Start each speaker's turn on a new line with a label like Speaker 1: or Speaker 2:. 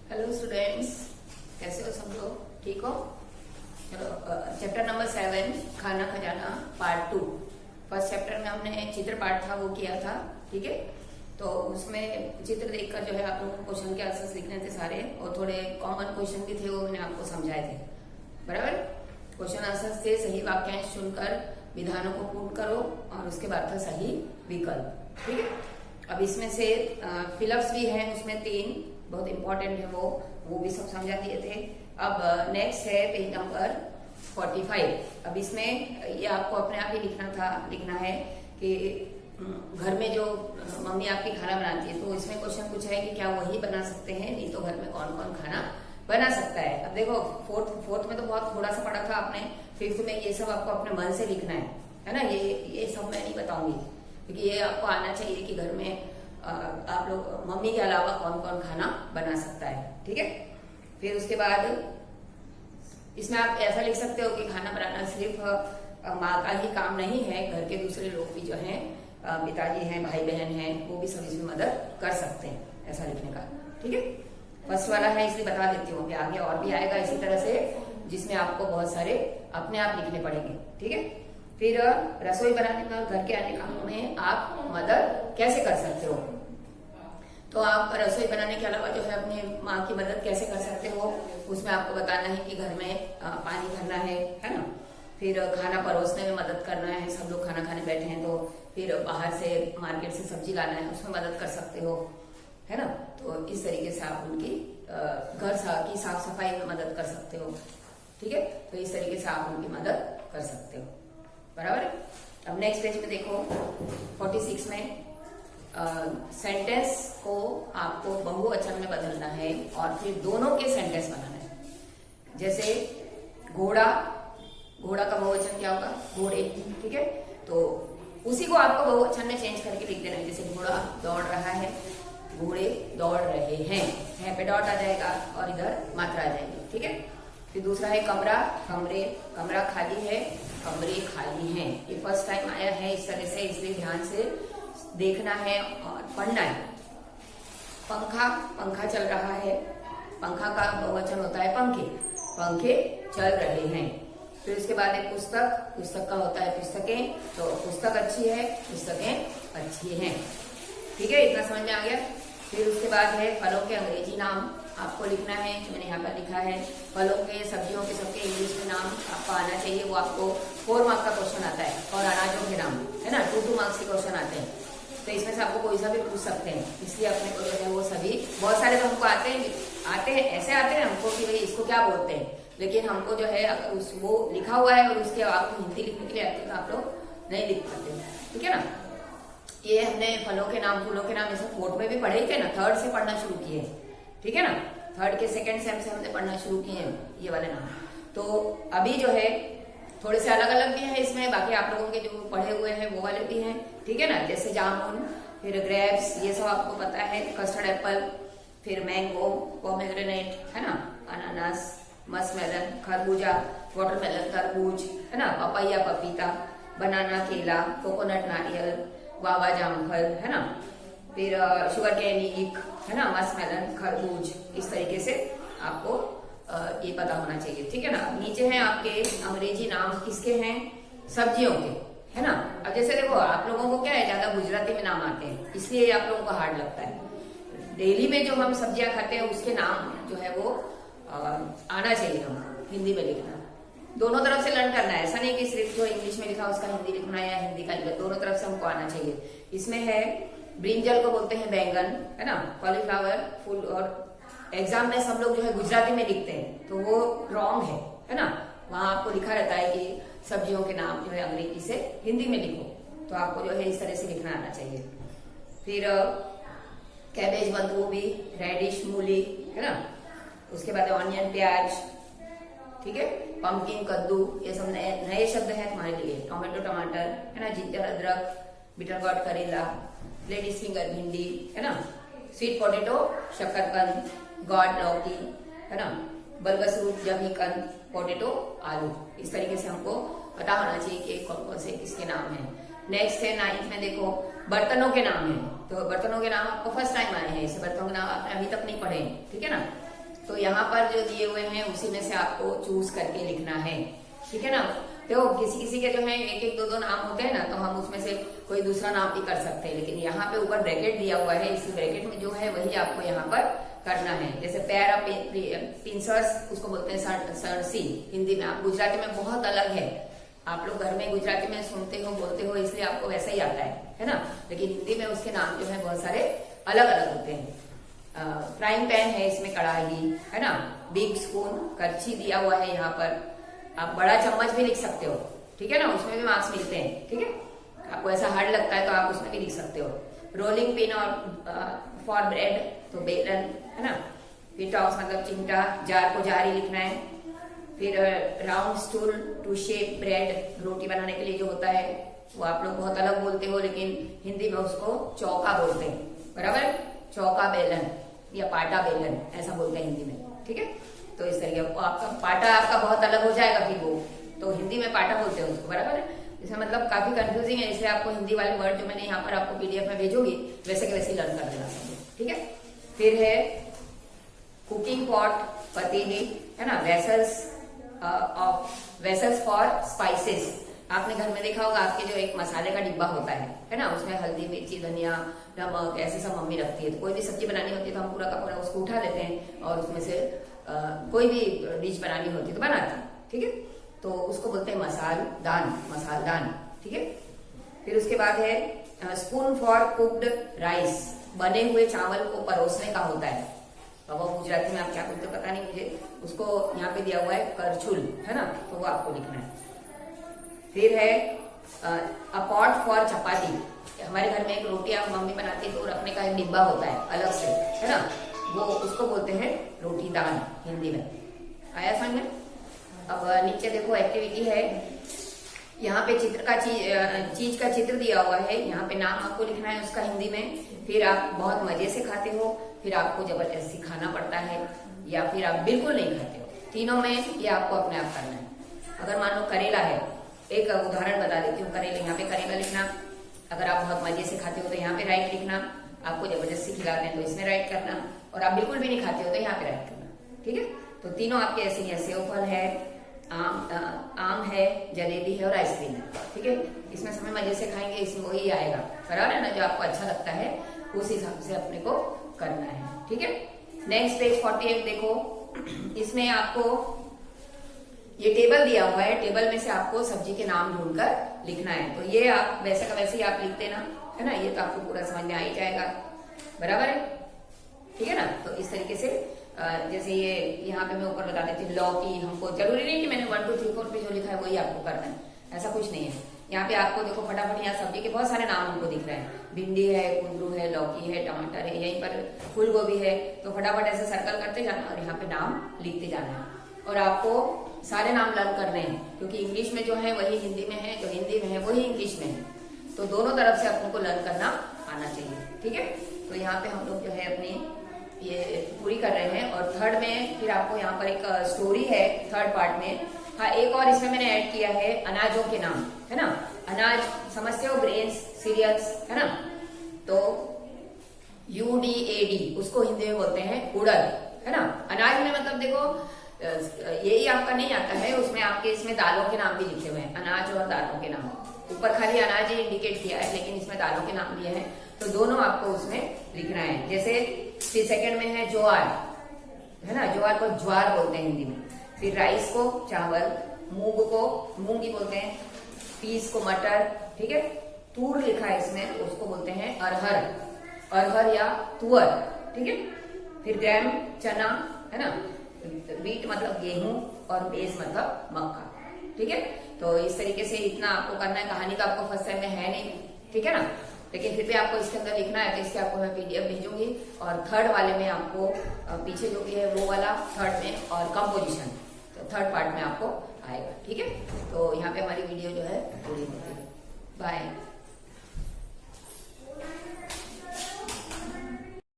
Speaker 1: Hello students, कैसे हो सब लोग? ठीक हो? चलो, चैप्टर नंबर 7 खाना खजाना पार्ट 2। फर्स्ट चैप्टर में हमने चित्र पाठ था वो किया था, ठीक है। तो उसमें चित्र देखकर जो है आप लोगों को क्वेश्चन के आंसर्स लिखने थे सारे, और थोड़े कॉमन क्वेश्चन भी थे वो मैंने आपको समझाए थे, बराबर। क्वेश्चन आंसर्स थे सही वाक्यांश चुनकर विधानों को पूर्ण करो और उसके बाद था सही विकल्प, ठीक है। अब इसमें से फिलअप्स भी हैं, उसमें 3 बहुत इंपॉर्टेंट है, वो भी सब समझा दिए थे। अब नेक्स्ट है पेज नंबर 45। अब इसमें ये आपको अपने आप ही लिखना है कि घर में जो मम्मी आपकी खाना बनाती है, तो इसमें क्वेश्चन पूछा है कि क्या वही बना सकते हैं, नहीं तो घर में कौन कौन खाना बना सकता है। अब देखो फोर्थ में तो बहुत थोड़ा सा पढ़ा था आपने, 5th में ये सब आपको अपने मन से लिखना है ना। ये सब मैं नहीं बताऊंगी, क्योंकि ये आपको आना चाहिए कि घर में आप लोग मम्मी के अलावा कौन कौन खाना बना सकता है, ठीक है। फिर उसके बाद इसमें आप ऐसा लिख सकते हो कि खाना बनाना सिर्फ माँ का ही काम नहीं है, घर के दूसरे लोग भी जो हैं, पिताजी हैं, भाई बहन हैं, वो भी सब इसमें मदद कर सकते हैं, ऐसा लिखने का, ठीक है। फर्स्ट वाला है इसलिए बता देती हूँ कि आगे और भी आएगा इसी तरह से, जिसमें आपको बहुत सारे अपने आप लिखने पड़ेंगे, ठीक है। फिर रसोई बनाने में और घर के अन्य कामों में आप मदद कैसे कर सकते हो, तो आप रसोई बनाने के अलावा जो है अपनी माँ की मदद कैसे कर सकते हो, उसमें आपको बताना है कि घर में पानी भरना है ना। फिर खाना परोसने में मदद करना है, सब लोग खाना खाने बैठे हैं तो फिर बाहर से मार्केट से सब्जी लाना है, उसमें मदद कर सकते हो, है ना। तो इस तरीके से आप उनकी घर की साफ सफाई में मदद कर सकते हो, ठीक है। तो इस तरीके से आप उनकी मदद कर सकते हो, बराबर। अब नेक्स्ट पेज में देखो 46 में सेंटेंस को आपको बहुवचन में बदलना है और फिर दोनों के सेंटेंस बनाना है। जैसे घोड़ा का बहुवचन क्या होगा? घोड़े, ठीक है। तो उसी को आपको बहुवचन में चेंज करके लिख देना है। जैसे घोड़ा दौड़ रहा है, घोड़े दौड़ रहे हैं पे डॉट आ जाएगा और इधर मात्रा आ जाएगी, ठीक है। फिर दूसरा है कमरा खाली है, कमरे खाली हैं। ये फर्स्ट टाइम आया है इस तरह से, इसलिए ध्यान से देखना है और पढ़ना है। पंखा चल रहा है, पंखा का बहुवचन होता है पंखे चल रहे हैं। फिर उसके बाद है पुस्तक का होता है पुस्तकें, तो पुस्तक अच्छी है, पुस्तकें अच्छी हैं, ठीक है। इतना समझ में आ गया। फिर उसके बाद है फलों के अंग्रेजी नाम आपको लिखना है, मैंने यहाँ पर लिखा है। फलों के सब्जियों के सबके इंग्लिश में नाम आपको आना चाहिए, वो आपको 4 मार्क्स का क्वेश्चन आता है। और अनाजों के नाम है ना, 2 मार्क्स के क्वेश्चन आते हैं, तो इसमें से आपको कोई सा भी पूछ सकते हैं। इसलिए अपने को जो है वो सभी बहुत सारे तो हमको आते हैं ऐसे आते हैं हमको कि भाई इसको क्या बोलते हैं, लेकिन हमको जो है अगर वो लिखा हुआ है और उसके आपको हिंदी लिखने के लिए आते हैं तो आप लोग नहीं लिख पाते, ठीक है ना। ये हमने फलों के नाम फूलों के नाम, जैसे 4th में भी पढ़े थे ना, 3rd से पढ़ना शुरू किए, ठीक है ना। 3rd के 2nd सेम से हमने पढ़ना शुरू किए हैं ये वाले नाम। तो अभी जो है थोड़े से अलग अलग भी हैं इसमें, बाकी आप लोगों के जो पढ़े हुए हैं वो वाले भी हैं, ठीक है ना। जैसे जामुन, फिर ग्रेप्स, ये सब आपको पता है। कस्टर्ड एप्पल, फिर मैंगो, पोमेग्रेनेट, है ना। अनानास, मस्कमेलन, खरबूजा, वाटरमेलन तरबूज, है ना। पपैया पपीता, बनाना केला, कोकोनट नारियल, गुआवा जामफल, है ना। फिर शुगर कैन ईख, है ना। मस्कमेलन खरबूज, इस तरीके से आपको ये पता होना चाहिए, ठीक है ना। नीचे हैं आपके अंग्रेजी नाम किसके हैं? सब्जियों के, है ना। अब जैसे देखो आप लोगों को क्या है, ज्यादा गुजराती में नाम आते हैं, इसलिए आप लोगों को हार्ड लगता है। डेली में जो हम सब्जियां खाते हैं उसके नाम जो है वो आना चाहिए हमको हिंदी में लिखना। दोनों तरफ से लर्न करना है, ऐसा नहीं कि सिर्फ जो इंग्लिश में लिखा उसका हिंदी लिखना या हिंदी का इंग्लिश, दोनों तरफ से हमको आना चाहिए। इसमें है ब्रिंजल को बोलते हैं बैंगन, है ना। कॉलीफ्लावर फूल, और एग्जाम में सब लोग जो है गुजराती में लिखते हैं तो वो रॉन्ग है ना। वहां आपको लिखा रहता है कि सब्जियों के नाम जो है अंग्रेजी से हिंदी में लिखो, तो आपको जो है इस तरह से लिखना आना चाहिए। फिर कैबेज बंद गोभी, रेडिश मूली, है ना। उसके बाद ऑनियन प्याज, ठीक है। पंपकिन कद्दू, ये सब नए शब्द हैं तुम्हारे लिए। टोमेटो टमाटर, है ना। जिंजर अदरक, बिटर गॉड करेला, लेडीज फिंगर भिंडी, है ना। स्वीट पोटेटो शकरकंद, गॉड लौकी, है ना। बरगस रूट जमीकंद, पोटेटो आलू, इस तरीके से हमको पता होना चाहिए कि कौन कौन से किसके नाम हैं। नेक्स्ट है 9th में देखो बर्तनों के नाम है, तो बर्तनों के नाम आपको फर्स्ट टाइम आए हैं, इसे बर्तनों के नाम आपने अभी तक नहीं पढ़े, ठीक है ना। तो यहाँ पर जो दिए हुए हैं उसी में से आपको चूज करके लिखना है, ठीक है ना। तो किसी किसी के जो है एक एक दो दो नाम होते हैं ना, तो हम उसमें से कोई दूसरा नाम भी कर सकते हैं, लेकिन यहाँ पे ऊपर ब्रैकेट दिया हुआ है, इसी ब्रैकेट में जो है वही आपको यहाँ पर करना है। जैसे पैर पिंसर्स उसको बोलते हैं सरसी हिंदी में, आप गुजराती में बहुत अलग है। आप लोग घर में गुजराती में सुनते हो बोलते हो इसलिए आपको वैसा ही आता है ना, लेकिन हिंदी में उसके नाम जो है बहुत सारे अलग अलग होते हैं। फ्राइंग पैन है, इसमें कढ़ाई है ना, बिग स्पून करछी दिया हुआ है यहाँ पर। आप बड़ा चम्मच भी लिख सकते हो, ठीक है ना, उसमें भी मार्क्स मिलते हैं, ठीक है। आपको ऐसा हार्ड लगता है तो आप उसमें भी लिख सकते हो। रोलिंग पिन और फॉर ब्रेड तो बेलन है ना। फिर टॉस मतलब चिमटा, जार को जार ही लिखना है। फिर round stool to shape bread, रोटी बनाने के लिए जो होता है वो आप लोग बहुत अलग बोलते हो, लेकिन हिंदी में उसको चौका बोलते हैं, बराबर। चौका बेलन या पाटा बेलन ऐसा बोलते हैं हिंदी में, ठीक है। तो इस तरीके आपका पाटा आपका बहुत अलग हो जाएगा, फिर वो तो हिंदी में पाटा बोलते हैं उसको, बराबर है। इसमें मतलब काफी कंफ्यूजिंग है, इसलिए आपको हिंदी वाले वर्ड जो मैंने यहाँ पर आपको पीडीएफ में भेजूंगी वैसे के वैसे लर्न कर देना सब, ठीक है। फिर है कुकिंग पॉट पतीली है ना, वेसल्स फॉर स्पाइसेस। आपने घर में देखा होगा आपके जो एक मसाले का डिब्बा होता है ना, उसमें हल्दी मिर्ची धनिया नमक ऐसे सब मम्मी रखती है। तो कोई भी सब्जी बनानी होती है तो हम पूरा का पूरा उसको उठा लेते हैं और उसमें से कोई भी डिश बनानी होती है तो बनाते हैं, ठीक है। तो उसको बोलते हैं मसालदान, ठीक है। फिर उसके बाद है स्पून फॉर कुक्ड राइस, बने हुए चावल को परोसने का होता है। अब वो गुजराती में आप क्या बोलते पता नहीं मुझे, उसको यहाँ पे दिया हुआ है करछुल है ना, तो वो आपको लिखना है। फिर है अ पॉट फॉर चपाती, हमारे घर में एक रोटियां मम्मी बनाती है तो रखने का एक डिब्बा होता है अलग से है ना, वो उसको बोलते हैं रोटी दान हिंदी में। आया समझ में। अब नीचे देखो एक्टिविटी है, यहाँ पे चित्र का चीज का चित्र दिया हुआ है, यहाँ पे नाम आपको लिखना है उसका हिंदी में। फिर आप बहुत मजे से खाते हो, फिर आपको जबरदस्ती खाना पड़ता है, या फिर आप बिल्कुल नहीं खाते हो। तीनों में ये आपको अपने आप करना है। अगर मान लो करेला है, एक उदाहरण बता देती हूँ, करेला, यहाँ पे करेला लिखना। अगर आप बहुत मजे से खाते हो तो यहाँ पे राइट लिखना, आपको जबरदस्ती खिलाते हैं तो इसमें राइट करना, और आप बिल्कुल भी नहीं खाते हो तो यहाँ पे राइट करना, ठीक है। तो तीनों आपके ऐसे ही है, सेव फल है, आम है, जलेबी है और आइसक्रीम है, ठीक है। इसमें समय मजे से खाएंगे, इसमें वही आएगा, बराबर है ना, जो आपको अच्छा लगता है उस हिसाब से अपने को करना है, ठीक है। नेक्स्ट पेज 48 देखो, इसमें आपको ये टेबल दिया हुआ है, टेबल में से आपको सब्जी के नाम ढूंढकर लिखना है। तो ये आप वैसे का वैसे ही आप लिख देना है ना, ये तो आपको पूरा समझ में आ ही जाएगा, बराबर है, ठीक है ना। तो इस तरीके से जैसे ये यहाँ पे मैं ऊपर बता देती हूँ, लौकी, हमको जरूरी नहीं कि मैंने 1 2 3 4 पे जो लिखा है वही आपको करना है, ऐसा कुछ नहीं है। यहाँ पे आपको देखो फटाफट यहाँ सब्जी के बहुत सारे नाम हमको दिख रहे हैं, भिंडी है, कुंदरू है, लौकी है, टमाटर है, यहीं पर फूल गोभी है। तो फटाफट ऐसे सर्कल करते जाना और यहाँ पे नाम लिखते जाना है, और आपको सारे नाम लर्न करने हैं, क्योंकि इंग्लिश में जो है वही हिंदी में है, जो हिंदी में है वही इंग्लिश में है, तो दोनों तरफ से अपने को लर्न करना आना चाहिए, ठीक है। तो यहाँ पे हम लोग जो है अपनी ये पूरी कर रहे हैं। और थर्ड में फिर आपको यहाँ पर एक स्टोरी है थर्ड पार्ट में। हाँ, एक और इसमें मैंने ऐड किया है अनाजों के नाम, है ना। अनाज समझते हो, ग्रेन्स, सीरियल्स, है ना। तो UDAD उसको हिंदी में बोलते हैं उड़द, है ना। अनाज में मतलब देखो यही आपका नहीं आता है, उसमें आपके इसमें दालों के नाम भी लिखे हुए हैं, अनाज और दालों के नाम। ऊपर खाली अनाज ही इंडिकेट किया है, लेकिन इसमें दालों के नाम दिए हैं, तो दोनों आपको उसमें लिखना है। जैसे फिर सेकंड में है ज्वार, है ना, ज्वार को ज्वार बोलते हैं हिंदी में। फिर राइस को चावल, मूंग को मूंगी बोलते हैं, पीस को मटर, ठीक है। तूर लिखा है इसमें तो उसको बोलते हैं अरहर या तुअर, ठीक है। फिर ग्राम चना, है ना, व्हीट मतलब गेहूं और बेस मतलब मक्का, ठीक है। तो इस तरीके से इतना आपको करना है। कहानी का आपको फर्स्ट टाइम में है नहीं, ठीक है ना, लेकिन फिर भी आपको इसके अंदर लिखना है, तो इसके आपको मैं PDF भेजूंगी। और थर्ड वाले में आपको पीछे जो भी है वो वाला थर्ड में, और कंपोजिशन तो थर्ड पार्ट में आपको आएगा, ठीक है। तो यहाँ पे हमारी वीडियो जो है पूरी होती है। बाय।